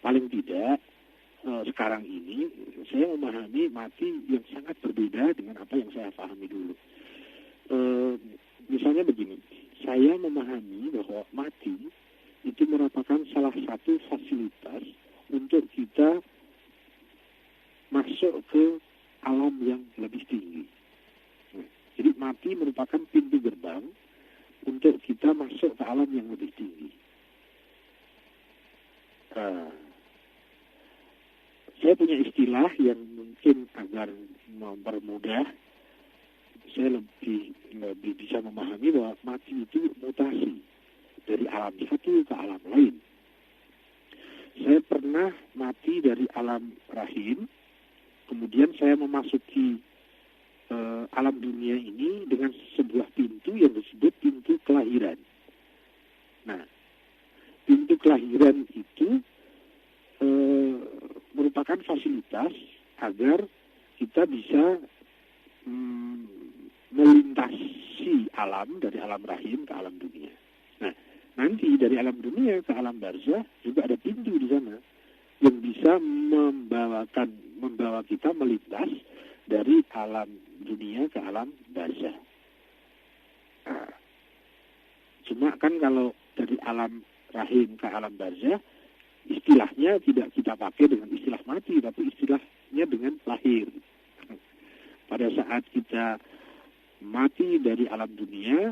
paling tidak sekarang ini saya memahami mati yang sangat berbeda dengan apa yang saya pahami dulu. Misalnya begini, saya memahami bahwa mati itu merupakan salah satu fasilitas untuk kita masuk ke alam yang lebih tinggi. Jadi mati merupakan pintu gerbang untuk kita masuk ke alam yang lebih tinggi. Saya punya istilah yang mungkin agar mempermudah, saya lebih bisa memahami bahwa mati itu mutasi dari alam satu ke alam lain. Saya pernah mati dari alam rahim, kemudian saya memasuki alam dunia ini dengan sebuah pintu yang disebut pintu kelahiran. Nah, pintu kelahiran itu merupakan fasilitas agar kita bisa melintasi alam dari alam rahim ke alam dunia. Nah, nanti dari alam dunia ke alam barzah juga ada pintu di sana yang bisa membawa kita melintas dari alam dunia ke alam barzah. Nah, cuma kan kalau dari alam rahim ke alam barzah, istilahnya tidak kita pakai dengan istilah mati, tapi istilahnya dengan lahir. Pada saat kita mati dari alam dunia,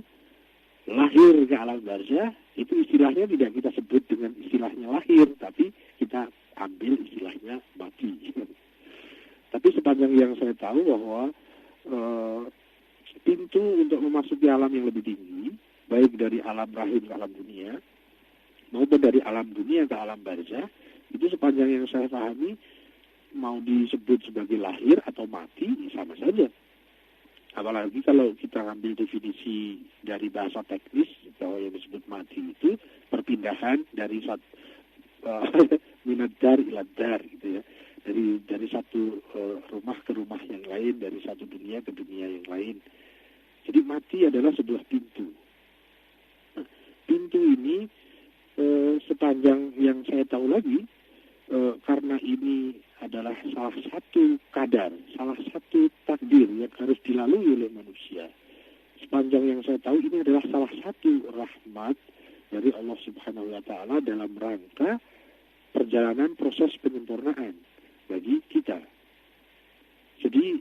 lahir ke alam barzah, itu istilahnya tidak kita sebut dengan istilahnya lahir, tapi kita ambil istilahnya mati. Tapi sepanjang yang saya tahu bahwa pintu untuk memasuki alam yang lebih tinggi, baik dari alam rahim ke alam dunia, maupun dari alam dunia ke alam barzah, itu sepanjang yang saya pahami, mau disebut sebagai lahir atau mati, sama saja. Apalagi kalau kita ambil definisi dari bahasa teknis, bahwa yang disebut mati itu perpindahan dari minadar iladar, gitu ya. Dari satu rumah ke rumah yang lain, dari satu dunia ke dunia yang lain. Jadi mati adalah sebuah pintu. Nah, pintu ini sepanjang yang saya tahu lagi, karena ini adalah salah satu kadar, salah satu takdir yang harus dilalui oleh manusia. Sepanjang yang saya tahu, ini adalah salah satu rahmat dari Allah Subhanahu wa Ta'ala dalam rangka perjalanan proses penyempurnaan bagi kita. Jadi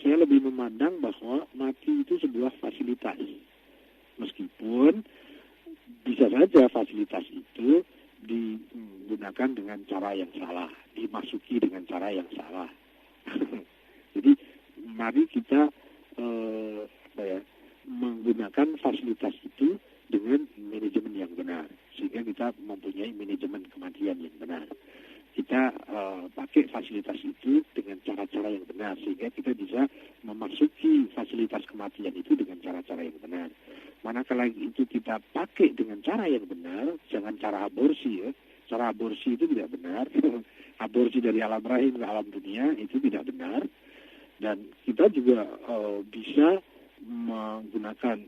saya lebih memandang bahwa mati itu sebuah fasilitas, meskipun bisa saja fasilitas itu digunakan dengan cara yang salah, dimasuki dengan cara yang salah. Jadi mari kita menggunakan fasilitas itu dengan manajemen yang benar, sehingga kita mempunyai manajemen kematian yang benar. Kita pakai fasilitas itu dengan cara-cara yang benar, sehingga kita bisa memasuki fasilitas kematian itu dengan cara-cara yang benar. Manakala itu kita pakai dengan cara yang benar, jangan cara aborsi ya. Cara aborsi itu tidak benar. Aborsi dari alam rahim ke alam dunia itu tidak benar. Dan kita juga bisa menggunakan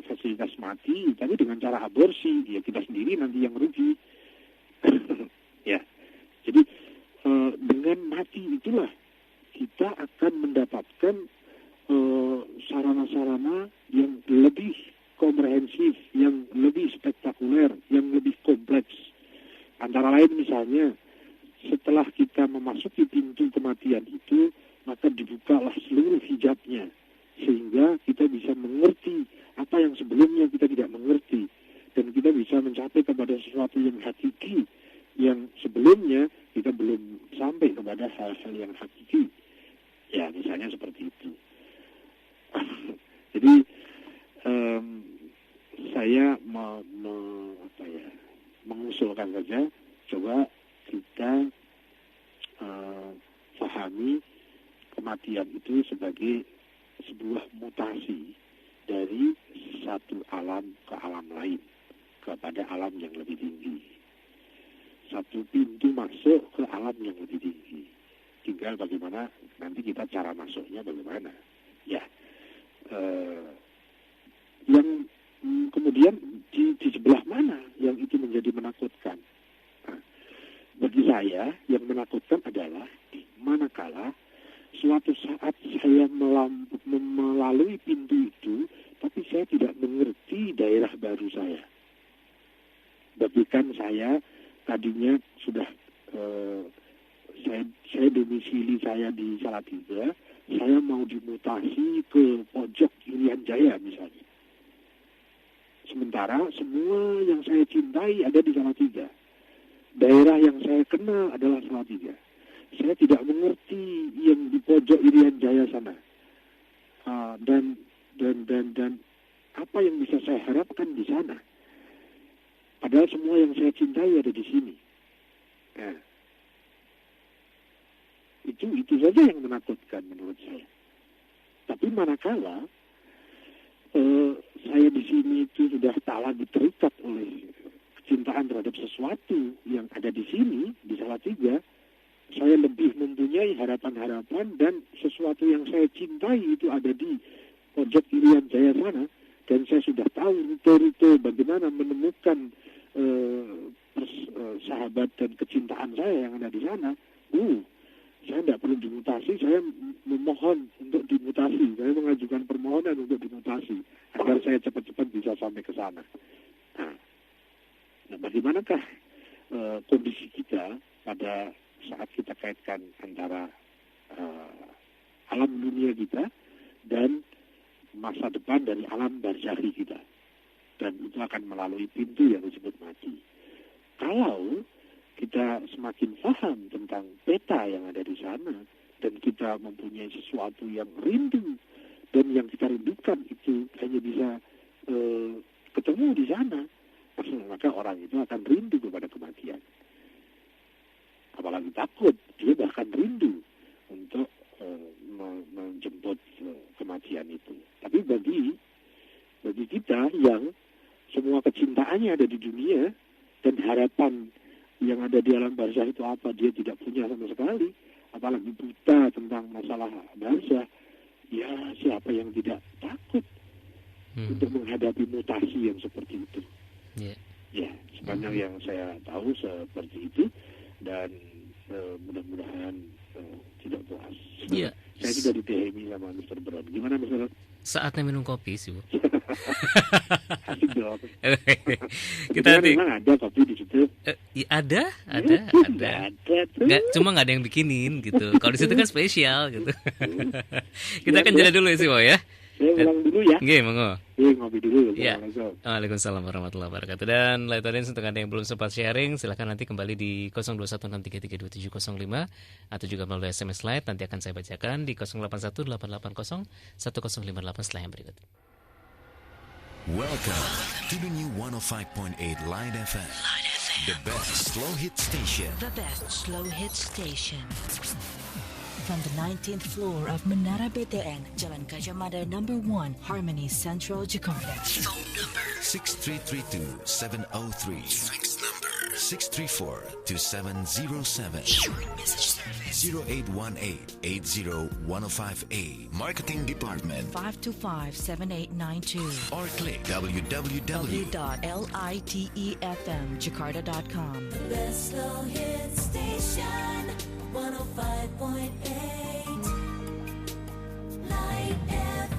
fasilitas mati, tapi dengan cara aborsi, ya kita sendiri nanti yang rugi. Ya, jadi dengan mati itulah kita akan mendapatkan sarana-sarana yang lebih komprehensif, yang lebih spektakuler, yang lebih kompleks. Antara lain misalnya, setelah kita memasuki pintu kematian itu, maka dibukalah seluruh hijabnya, sehingga kita bisa mengerti apa yang sebelumnya kita tidak mengerti, dan kita bisa mencapai kepada sesuatu yang hakiki, yang sebelumnya kita belum sampai kepada hal-hal yang hakiki. Ya, misalnya seperti itu. Jadi saya mengusulkan saja, coba kita pahami kematian itu sebagai sebuah mutasi dari satu alam ke alam lain, kepada alam yang lebih tinggi. Satu pintu masuk ke alam yang lebih tinggi. Tinggal bagaimana nanti kita cara masuknya bagaimana. Ya, yang kemudian di sebelah mana yang itu menjadi menakutkan. Nah, bagi saya yang menakutkan adalah manakala suatu saat saya melalui pintu itu, tapi saya tidak mengerti daerah baru saya. Bahkan saya tadinya sudah saya domisili saya di Salatiga, saya mau dimutasi ke pojok Irian Jaya misalnya. Sementara semua yang saya cintai ada di Salatiga. Daerah yang saya kenal adalah Salatiga. Saya tidak mengerti yang di pojok Irian Jaya sana. Dan apa yang bisa saya harapkan di sana. Padahal semua yang saya cintai ada di sini. Nah, itu saja yang menakutkan menurut saya. Tapi manakala saya di sini itu sudah tak lagi terikat oleh kecintaan terhadap sesuatu yang ada di sini, di Salatiga, saya lebih mempunyai harapan-harapan dan sesuatu yang saya cintai itu ada di pojok Irian Jaya sana, dan saya sudah tahu rute-rute bagaimana menemukan sahabat dan kecintaan saya yang ada di sana. Saya tidak perlu dimutasi, saya memohon untuk dimutasi, saya mengajukan permohonan untuk dimutasi agar saya cepat-cepat bisa sampai ke sana. Nah, bagaimanakah kondisi kita pada saat kita kaitkan antara alam dunia kita dan masa depan dari alam barzakhi kita, dan itu akan melalui pintu yang disebut mati. Kalau kita semakin paham tentang peta yang ada di sana, dan kita mempunyai sesuatu yang rindu, dan yang kita rindukan itu hanya bisa ketemu di sana, maka orang itu akan rindu kepada kematian. Apalagi takut, dia bahkan rindu untuk menjemput kematian itu. Tapi bagi kita yang semua kecintaannya ada di dunia, dan harapan yang ada di alam barzah itu apa, dia tidak punya sama sekali, apalagi buta tentang masalah barzah, ya siapa yang tidak takut untuk menghadapi mutasi yang seperti itu. Ya, sepanjang yang saya tahu seperti itu, dan mudah-mudahan tidak puas. Saya sudah ditehemi sama Mr. Brown. Gimana Mr. Saatnya minum kopi sih, Bu. Asik dong. Kita memang ada kopi di situ. Ada. Nggak, cuma nggak ada yang bikinin gitu. Kalau di situ kan spesial gitu. Kita akan jalan dulu ya sih, Bu ya. Saya ulang dulu ya. Nggih, monggo. Ngopi dulu. Ya. Waalaikumsalam warahmatullahi wabarakatuh. Dan Light Audience, untuk Anda yang belum sempat sharing, silahkan nanti kembali di 0216332705 atau juga melalui SMS Light. Nanti akan saya bacakan di 0818801058 setelah yang berikut. Welcome to the new 105.8 Light FM. The best slow hit station. The best slow hit station. From the 19th floor of Menara BTN, Jalan Gajah Mada number 1, Harmony Central, Jakarta. Phone number 6332-703. Fax number 634-2707. Short message service 0818-80105A. Marketing Department 525-7892. Or click www.litefmjakarta.com. The best slow hit station, 105.8 Light FM.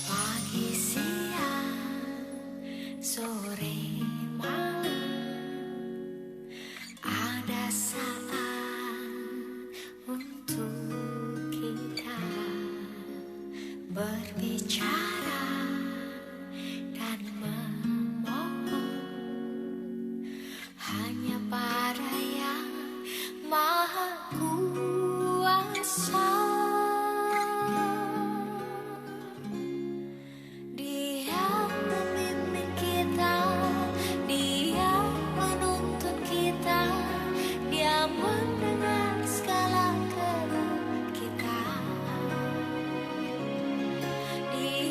Pagi, siang, sore, ada saat untuk kita berbicara dan memohon hanya pada yang Maha Kuasa. Dia membimbing kita, Dia menuntun kita, Dia mendengar segala keluh kita. Dia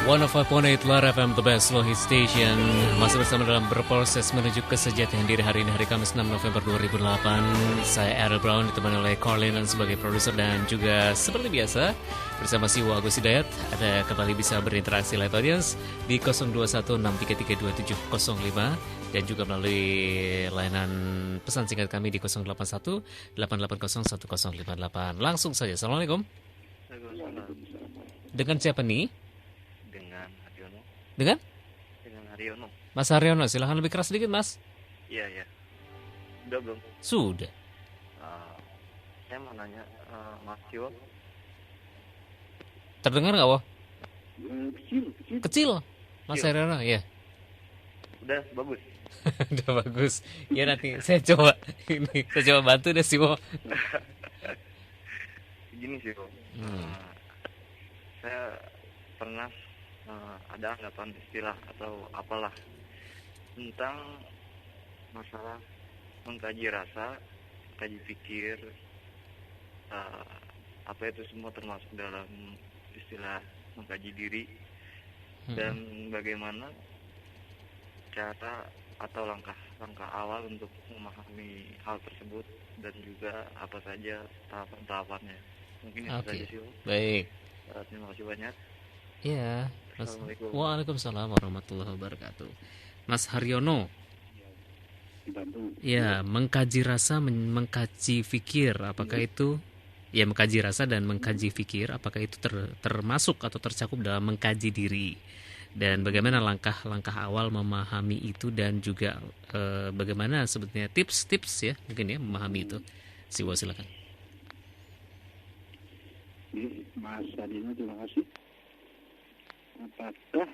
105.8 LAR FM, The Best Slow Hit Station. Masih bersama dalam berproses menuju kesejahteraan diri hari ini, hari Kamis 6 November 2008. Saya Ariel Brown ditemani oleh Carlin sebagai produser dan juga seperti biasa bersama Siwa Agus Hidayat. Ada kembali bisa berinteraksi live audience di 0216332705 dan juga melalui layanan pesan singkat kami di 081-880-1058. Langsung saja. Assalamualaikum. Dengan siapa nih? Dengan Haryono. Mas Haryono, silahkan lebih keras sedikit, Mas. Iya. Udah belum? Sudah. Saya mau nanya, Mas Siwo. Terdengar nggak, Wo? Kecil. Mas Kecil. Haryono, ya. Udah bagus. Udah bagus. Ya nanti saya coba bantu deh sih, Wo. Gini sih, Wo. Saya pernah ada anggapan istilah atau apalah tentang masalah mengkaji rasa, mengkaji pikir, apa itu semua termasuk dalam istilah mengkaji diri, dan bagaimana cara atau langkah terlambat untuk memahami hal tersebut dan juga apa saja tahapan-tahapannya. Mungkin itu saja sih. Baik. Terima kasih banyak. Iya. Assalamualaikum. Waalaikumsalam warahmatullahi wabarakatuh. Mas Haryono. Ya, mengkaji rasa, mengkaji fikir, apakah itu ya mengkaji rasa dan mengkaji fikir, apakah itu termasuk atau tercakup dalam mengkaji diri? Dan bagaimana langkah-langkah awal memahami itu dan juga bagaimana sebetulnya tips-tips ya mungkin ya memahami itu. Siwa silakan. Mas Adino, terima kasih. Apakah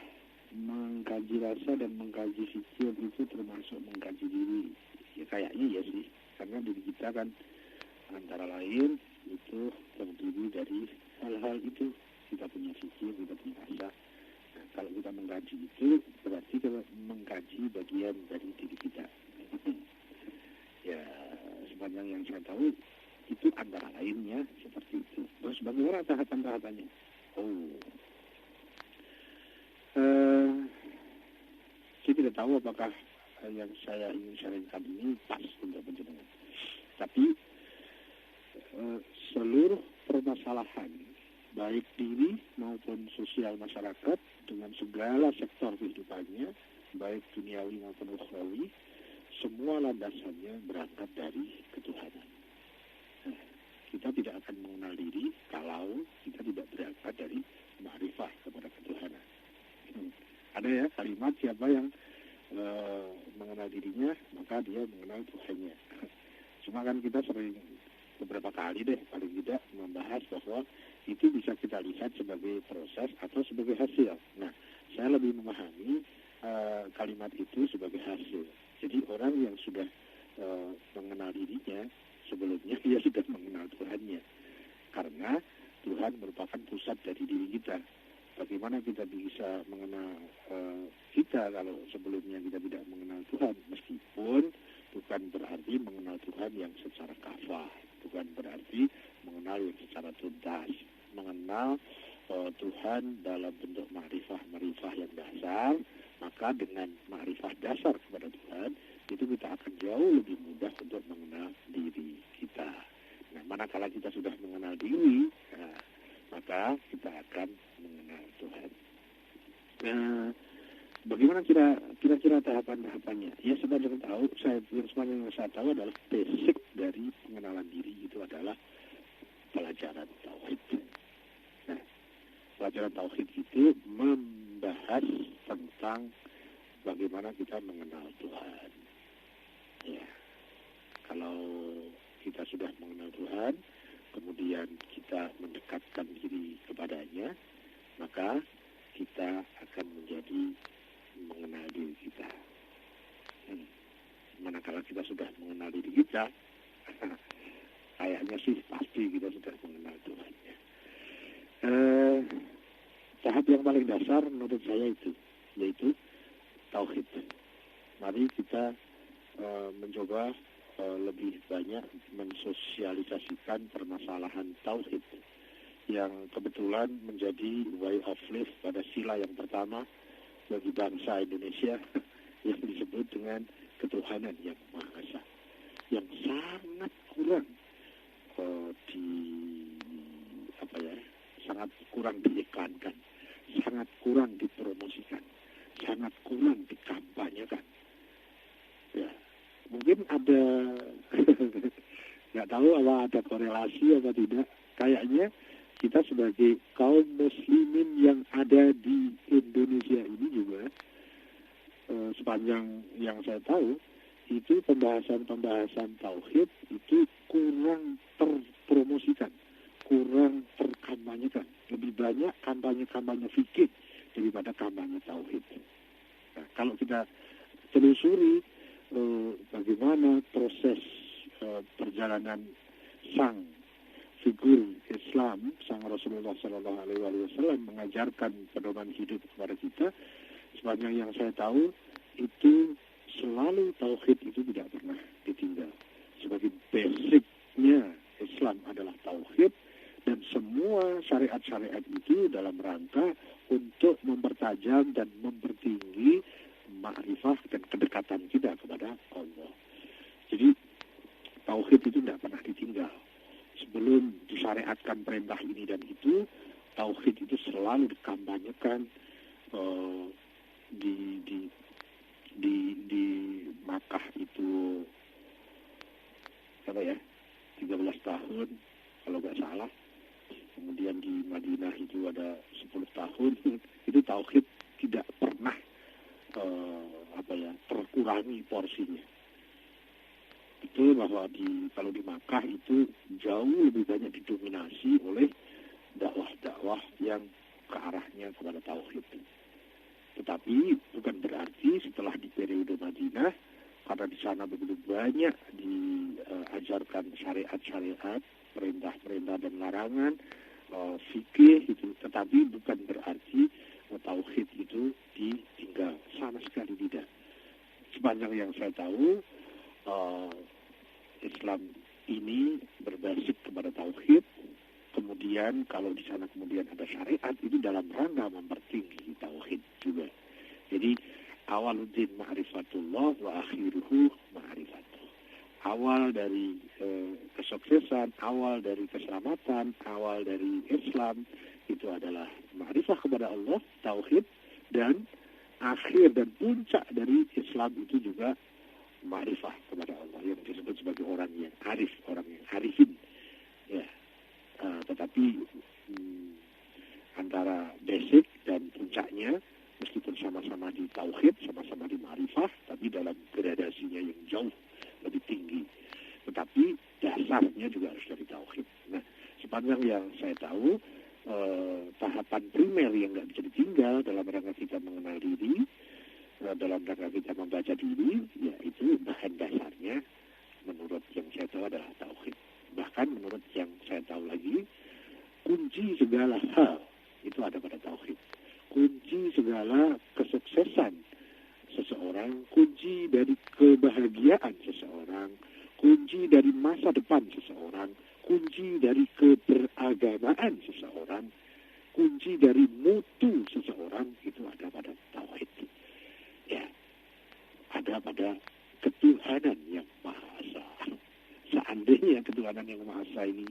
mengkaji rasa dan mengkaji fikir itu termasuk mengkaji diri? Ya kayaknya ya sih, karena diri kita kan antara lain itu terdiri dari hal-hal itu. Kita punya fikir, kita punya rasa. Nah, kalau kita mengkaji itu berarti kita mengkaji bagian dari diri kita. Ya, sepanjang yang saya tahu itu antara lainnya seperti itu. Terus bagaimana tahapan-tahapannya? Saya tidak tahu apakah yang saya ingin sharingkan ini pas untuk penjenengan. Tapi seluruh permasalahan baik diri maupun sosial masyarakat dengan segala sektor kehidupannya, baik duniawi maupun ukhrawi, semua landasannya berangkat dari ketuhanan. Kita tidak akan mengenal diri kalau kita tidak berangkat dari ma'rifah kepada ketuhanan. Ada ya kalimat, siapa yang mengenal dirinya maka dia mengenal Tuhannya. Cuma kan kita sering beberapa kali paling tidak membahas bahwa itu bisa kita lihat sebagai proses atau sebagai hasil. Nah, saya lebih memahami kalimat itu sebagai hasil. Jadi orang yang sudah mengenal dirinya, sebelumnya dia sudah mengenal Tuhannya. Karena Tuhan merupakan pusat dari diri kita. Bagaimana kita bisa mengenal kita kalau sebelumnya kita tidak mengenal Tuhan, meskipun bukan berarti mengenal Tuhan yang secara kafah, bukan berarti mengenal yang secara tuntas, mengenal Tuhan dalam bentuk ma'rifah yang dasar. Maka dengan ma'rifah dasar kepada Tuhan itu kita akan jauh lebih mudah untuk mengenal diri kita. Nah, manakala kita sudah mengenal diri, maka kita akan mengenal Tuhan. Nah, bagaimana kira-kira tahapan-tahapannya? Ya, sepanjang yang saya tahu adalah basic dari pengenalan diri itu adalah pelajaran tauhid. Nah, pelajaran tauhid itu membahas tentang bagaimana kita mengenal Tuhan. Ya, kalau kita sudah mengenal Tuhan, kemudian kita mendekatkan diri kepadanya, maka kita akan menjadi mengenal diri kita. Manakala kita sudah mengenal diri kita, kayaknya sih pasti kita sudah mengenal Tuhan. Tahap yang paling dasar menurut saya itu, yaitu tauhid. Mari kita mencoba lebih banyak mensosialisasikan permasalahan tauhid yang kebetulan menjadi way of life pada sila yang pertama bagi bangsa Indonesia yang disebut dengan ketuhanan yang Maha Esa, yang sangat kurang sangat kurang diiklankan, sangat kurang dipromosikan, sangat kurang dikampanyekan. Ya, mungkin ada nggak tahu apa ada korelasi apa tidak. Kayaknya kita sebagai kaum muslimin yang ada di Indonesia ini juga sepanjang yang saya tahu itu pembahasan tauhid itu kurang terpromosikan, kurang terkampanyekan. Lebih banyak kampanye-kampanye fikih daripada kampanye tauhid. Nah, kalau kita telusuri bagaimana proses perjalanan sang figur Islam, sang Rasulullah Shallallahu Alaihi Wasallam mengajarkan pedoman hidup kepada kita, sepanjang yang saya tahu itu selalu tauhid itu tidak pernah ditinggal. Sebagai basicnya Islam adalah tauhid, dan semua syariat-syariat itu dalam rangka untuk mempertajam dan mempertinggi ma'rifah dan kedekatan kita kepada Allah. Jadi tauhid itu tidak pernah ditinggal. Sebelum disyariatkan perintah ini dan itu, tauhid itu selalu dikampanyekan. Di Makkah itu 13 tahun kalau nggak salah, kemudian di Madinah itu ada 10 tahun. Itu tauhid tidak pernah terkurangi porsinya. Betul bahwa kalau di Makkah itu jauh lebih banyak didominasi oleh dakwah-dakwah yang ke arahnya kepada tauhid. Tetapi bukan berarti setelah di periode Madinah, karena di sana begitu banyak diajarkan syariat-syariat, perintah-perintah dan larangan, fikih itu, tetapi bukan berarti tauhid itu ditinggal, sama sekali tidak. Sepanjang yang saya tahu, Islam ini berbasis kepada tauhid. Kemudian kalau di sana kemudian ada syariat, itu dalam rangka mempertinggi tauhid juga. Jadi awaluddin ma'rifatullah wa akhiruhu ma'rifatuh. Awal dari kesuksesan, awal dari keselamatan, awal dari Islam itu adalah ma'rifah kepada Allah, tauhid, dan akhir dan puncak dari Islam itu juga ma'rifah kepada Allah, yang disebut sebagai orang yang arif, orang yang arifin. Ya. Tetapi antara basic dan puncaknya, meskipun sama-sama di tauhid, sama-sama di ma'rifah, tapi dalam gradasinya yang jauh lebih tinggi. Tetapi dasarnya juga harus dari tauhid. Nah, sepanjang yang saya tahu, tahapan primer yang nggak bisa ditinggal dalam rangka kita mengenal diri, dalam rangka kita membaca diri, yaitu bahan dasarnya menurut yang saya tahu adalah tauhid. Bahkan menurut yang saya tahu lagi, kunci segala hal itu ada pada tauhid. Kunci segala kesuksesan seseorang, kunci dari kebahagiaan seseorang, kunci dari masa depan seseorang, kunci dari keberagamaan seseorang, kunci dari mutu seseorang itu ada pada tauhid. Ya, ada pada ketuhanan yang Maha Esa. Seandainya ketuhanan yang Maha Esa ini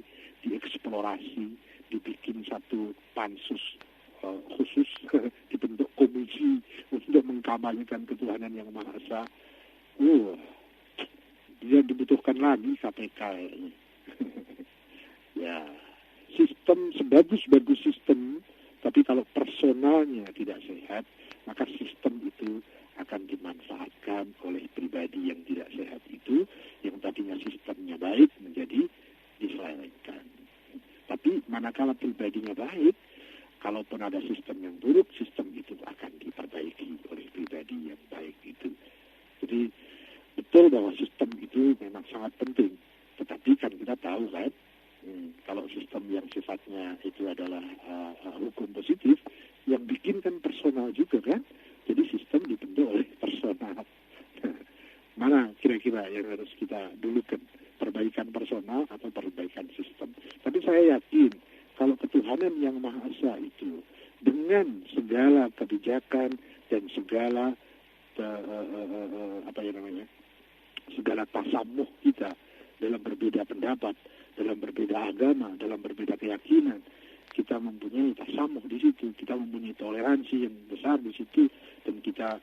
dieksplorasi, dibikin satu pansus khusus, dibentuk komisi untuk mengkampanyekan ketuhanan yang Maha Esa, dia dibutuhkan lagi KPK ini. Ya, sistem sebagus-bagus sistem, tapi kalau personalnya tidak sehat, maka sistem itu akan dimanfaatkan oleh pribadi yang tidak sehat itu, yang tadinya sistemnya baik menjadi diselewengkan. Tapi manakala pribadinya baik, kalaupun ada sistem yang buruk, sistem itu akan diperbaiki oleh pribadi yang baik itu. Jadi betul bahwa sistem itu memang sangat penting. Tetapi kan kita tahu kan, kalau sistem yang sifatnya itu adalah hukum positif, yang bikin kan personal juga kan. Jadi sistem dibentuk oleh personal. Mana kira-kira yang harus kita dulukan, perbaikan personal atau perbaikan sistem? Tapi saya yakin kalau ketuhanan ketuhanan yang Maha Esa itu dengan segala kebijakan dan segala segala tasamuh kita dalam berbeda pendapat, dalam berbeda agama, dalam berbeda keyakinan. Kita mempunyai tasamuh di situ, kita mempunyai toleransi yang besar di situ, dan kita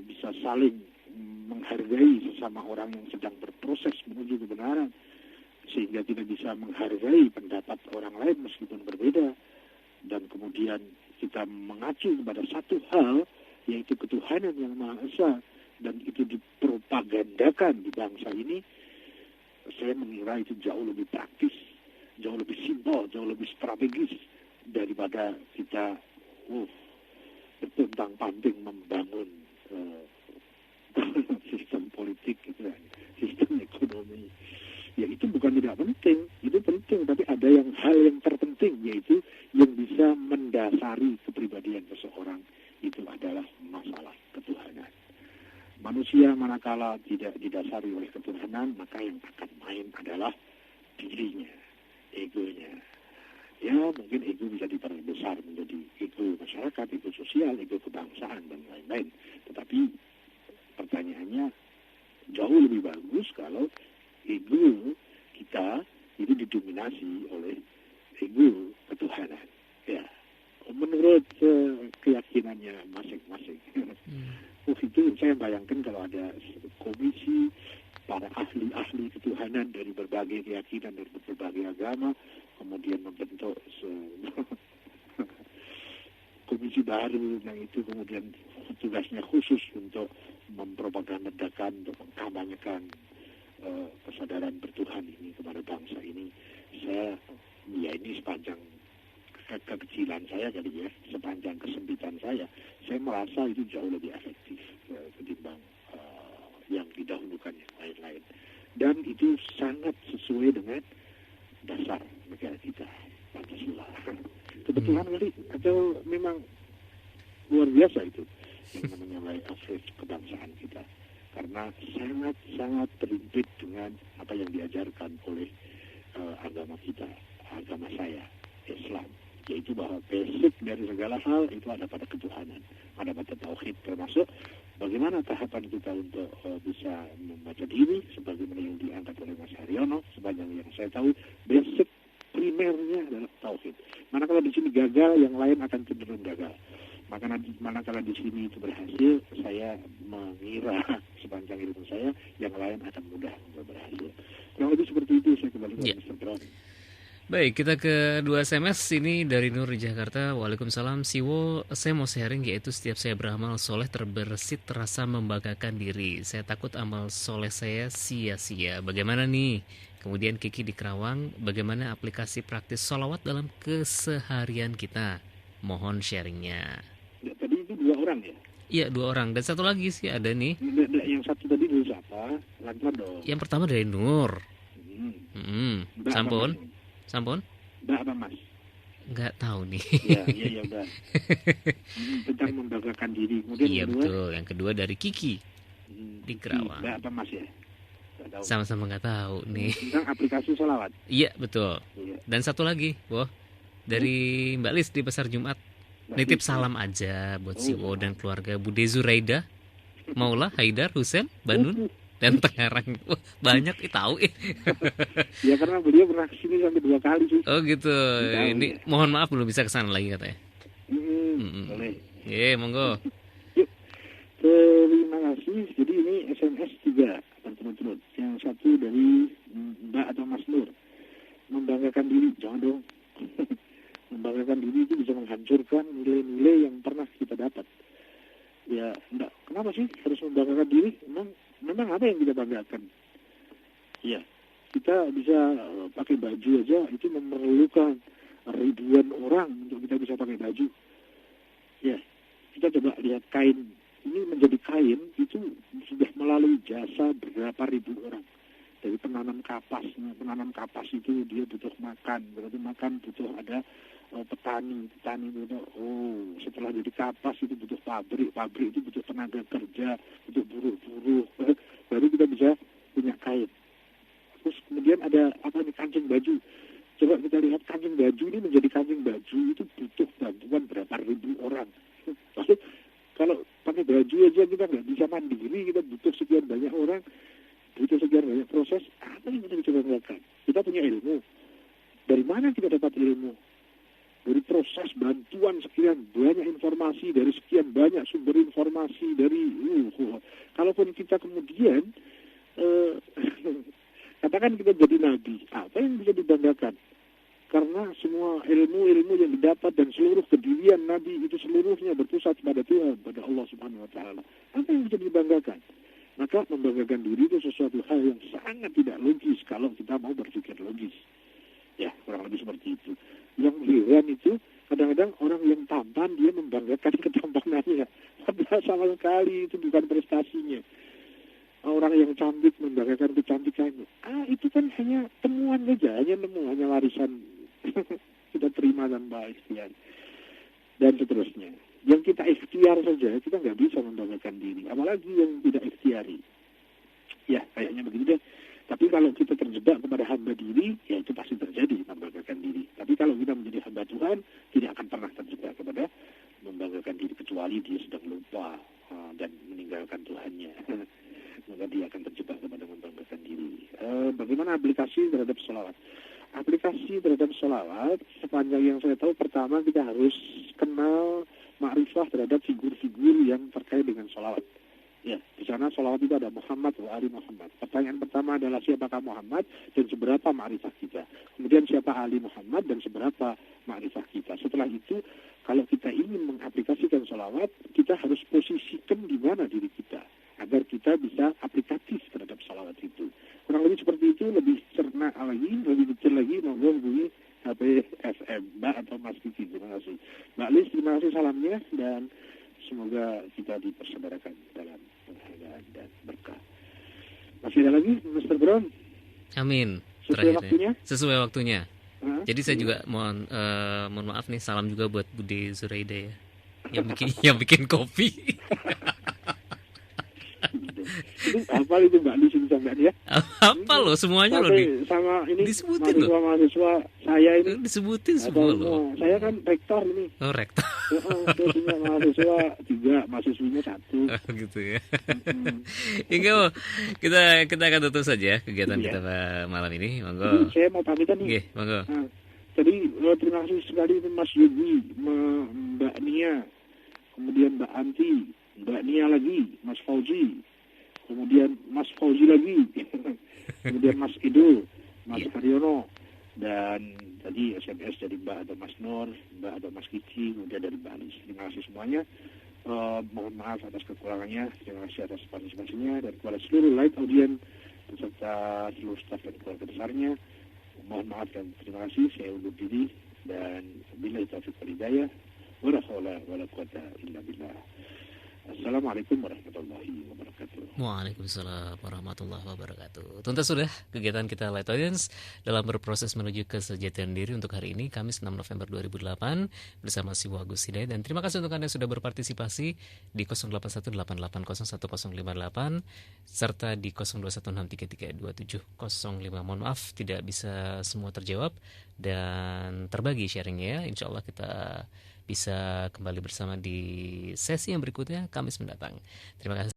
bisa saling menghargai sesama orang yang sedang berproses menuju kebenaran, sehingga kita bisa menghargai pendapat orang lain meskipun berbeda. Dan kemudian kita mengacu kepada satu hal, yaitu ketuhanan yang Maha Esa, dan itu dipropagandakan di bangsa ini. Saya mengira itu jauh lebih praktis, jauh lebih simpel, jauh lebih strategis daripada kita bertentang-panting membangun sistem politik gitu kan, sistem ekonomi. Ya itu bukan tidak penting, itu penting, tapi ada hal yang terpenting, yaitu yang bisa mendasari kepribadian seseorang, itu adalah masalah ketuhanan. Manusia manakala tidak didasari oleh ketuhanan, maka yang akan main adalah dirinya, egonya. Ya mungkin ego bisa diperbesar menjadi ego masyarakat, ego sosial, ego kebangsaan, dan lain-lain. Tetapi pertanyaannya jauh lebih bagus kalau ego kita itu didominasi oleh ego ketuhanan. Ya, menurut keyakinannya masing-masing. Itu saya bayangkan kalau ada komisi para ahli-ahli ketuhanan dari berbagai keyakinan, dari berbagai agama, kemudian membentuk komisi baru yang itu kemudian tugasnya khusus untuk mempropagandakan, untuk mengkampanyekan kesadaran bertuhan ini kepada bangsa ini. Ini sepanjang kekecilan saya kali ya, sepanjang kesempitan saya merasa itu jauh lebih efektif ketimbang yang didahulukan yang lain-lain. Dan itu sangat sesuai dengan dasar negara kita, Pancasila. Kebetulan kali, atau memang luar biasa itu yang namanya life average kebangsaan kita, karena sangat terhimpit dengan apa yang diajarkan oleh agama kita, agama saya, Islam, yaitu bahwa basic dari segala hal itu ada pada ketuhanan, ada pada tauhid, termasuk bagaimana tahapan kita untuk bisa membaca diri, sebagaimana yang diangkat oleh Mas Haryono, sepanjang yang saya tahu, basic primernya adalah tauhid. Manakala di sini gagal, yang lain akan cenderung gagal. Manakala di sini itu berhasil, saya mengira sepanjang ilmu saya, yang lain akan mudah untuk berhasil. Kurang lebih seperti itu, saya kembali ke Mr. Brown. Baik, kita ke 2 SMS ini dari Nur di Jakarta. Waalaikumsalam, Siwo, saya mau sharing, yaitu setiap saya beramal soleh terbersit terasa membanggakan diri. Saya takut amal soleh saya sia-sia. Bagaimana nih? Kemudian Kiki di Kerawang, bagaimana aplikasi praktis sholawat dalam keseharian kita? Mohon sharingnya. Ya, tadi itu 2 orang ya? Iya, 2 orang. Dan satu lagi sih ada nih. Yang satu tadi dulu siapa? Lancar dong. Yang pertama dari Nur. Sampun? Mbak apa Mas? Nggak tahu nih. Iya Mbak. Tentang membanggakan diri. Kemudian iya kedua, betul. Yang kedua dari Kiki di Kerawang. Mbak apa Mas ya? Sama-sama nggak tahu nih. Tentang aplikasi sholawat. Iya betul. Iya. Dan satu lagi, dari Mbak Lis di Pasar Jumat. Nitip salam aja buat Siwo dan keluarga Bude Zuraida, Maula, Haidar, Husen, Banun, dan Tengarang. Banyak tahu. Ya karena beliau pernah kesini sampai 2 kali sih. Oh gitu. Ini mohon maaf belum bisa kesana lagi katanya. Boleh. Monggo. Yuk. Terima kasih. Jadi ini SMS 3 teman-teman. Yang satu dari Mbak atau Mas Nur. Membanggakan diri, jangan dong. Membanggakan diri itu bisa menghancurkan nilai-nilai yang pernah kita dapat. Ya, enggak. Kenapa sih harus membanggakan diri? Memang apa yang kita banggakan? Ya, kita bisa pakai baju aja, itu memerlukan ribuan orang untuk kita bisa pakai baju. Ya, kita coba lihat kain. Ini menjadi kain, itu sudah melalui jasa berapa ribu orang. Dari penanam kapas itu dia butuh makan, berarti makan butuh ada petani butuh, setelah jadi kapas itu butuh pabrik itu butuh tenaga kerja, butuh buruh, baru kita bisa punya kain. Terus kemudian ada kancing baju, Coba kita lihat kancing baju ini menjadi kancing baju itu butuh bantuan berapa ribu orang. Lalu kalau pakai baju aja kita nggak bisa mandiri, kita butuh sekian banyak orang, butuh sekian banyak proses. Apa yang kita bisa banggakan? Kita punya ilmu. Dari mana kita dapat ilmu? Dari proses bantuan sekian banyak informasi, dari sekian banyak sumber informasi, dari kalaupun kita kemudian katakan kita jadi nabi, apa yang bisa dibanggakan? Karena semua ilmu-ilmu yang didapat dan seluruh kedirian nabi itu seluruhnya berpusat pada Tuhan, pada Allah Subhanahu wa taala. Apa yang bisa dibanggakan? Maka membanggakan diri itu sesuatu hal yang sangat tidak logis kalau kita mau berpikir logis. Ya, kurang lebih seperti itu. Yang heran itu kadang-kadang orang yang tampan dia membanggakan ketampanannya. Padahal sama sekali itu bukan prestasinya. Orang yang cantik membanggakan kecantikannya. Itu kan hanya temuan saja, hanya warisan kita terima tanpa ikhtiar. Dan seterusnya. Yang kita ikhtiar saja, kita nggak bisa membanggakan diri. Apalagi yang tidak ikhtiari. Ya, kayaknya begitu deh. Tapi kalau kita terjebak kepada hamba diri, ya itu pasti terjadi membanggakan diri. Tapi kalau kita menjadi hamba Tuhan, tidak akan pernah terjebak kepada membanggakan diri, kecuali dia sedang lupa dan meninggalkan Tuhannya. Maka dia akan terjebak kepada membanggakan diri. Bagaimana aplikasi terhadap sholawat? Aplikasi terhadap sholawat, sepanjang yang saya tahu, pertama kita harus kenal makrifah terhadap figur-figur yang terkait dengan sholawat. Ya, di sana sholawat itu ada Muhammad wa ali Muhammad. Pertanyaan pertama adalah siapakah Muhammad dan seberapa makrifah kita. Kemudian siapa ali Muhammad dan seberapa makrifah kita. Setelah itu, kalau kita ingin mengaplikasikan sholawat, kita harus posisikan di mana diri kita agar kita bisa aplikatif terhadap sholawat itu. Kurang lebih seperti itu, lebih cerna lagi, lebih detail lagi, monggo hubungi HP FM Mbak atau Mas Kiki. Terima kasih Mbak Lis, terima kasih salamnya, dan semoga kita dipersaudarakan dalam penghargaan dan berkah. Masih ada lagi, Mr. Brown? Amin. Sesuai waktunya? Sesuai waktunya. Jadi saya juga mohon maaf nih, salam juga buat Bude Zuraida ya, yang bikin kopi. Apa itu Mbak Lis sampai dia? Apa loh semuanya loh sama ini disebutin loh. Mahasiswa saya ini disebutin semua loh. Saya kan rektor ini. Oh, rektor. Saya punya mahasiswa 3, mahasiswinya 1. Gitu ya. Hingga kita akan tutup saja kegiatan kita malam ini. Monggo. Jadi, saya mau pamitan nih. Nggih, monggo. Jadi terima kasih sekali Mas Yogi, Mbak Nia, kemudian Mbak Anti, Mbak Nia lagi, Mas Fauzi, kemudian Mas Fauzi lagi, kemudian Mas Ido, Mas Haryono, dan tadi SMS dari Mbak atau Mas Nur, Mbak atau Mas Kiki, kemudian dari Mbak Anis. Terima kasih semuanya. Mohon maaf atas kekurangannya, terima kasih atas partisipasinya, dan kepada seluruh live audience beserta seluruh staf dan keluarga besarnya. Mohon maaf dan terima kasih. Saya undur diri, dan billahi taufiq wal hidayah. Wala haula wala quwata illa billah. Assalamualaikum warahmatullahi wabarakatuh. Waalaikumsalam warahmatullahi wabarakatuh. Tuntas sudah kegiatan kita Light Audience dalam berproses menuju kesejahteraan diri untuk hari ini, Kamis 6 November 2008 bersama Siwa Agus Hidayat. Dan terima kasih untuk Anda yang sudah berpartisipasi di 0818805058 serta di 0216332705. Mohon maaf tidak bisa semua terjawab dan terbagi sharingnya ya. Insya Allah kita bisa kembali bersama di sesi yang berikutnya Kamis mendatang. Terima kasih.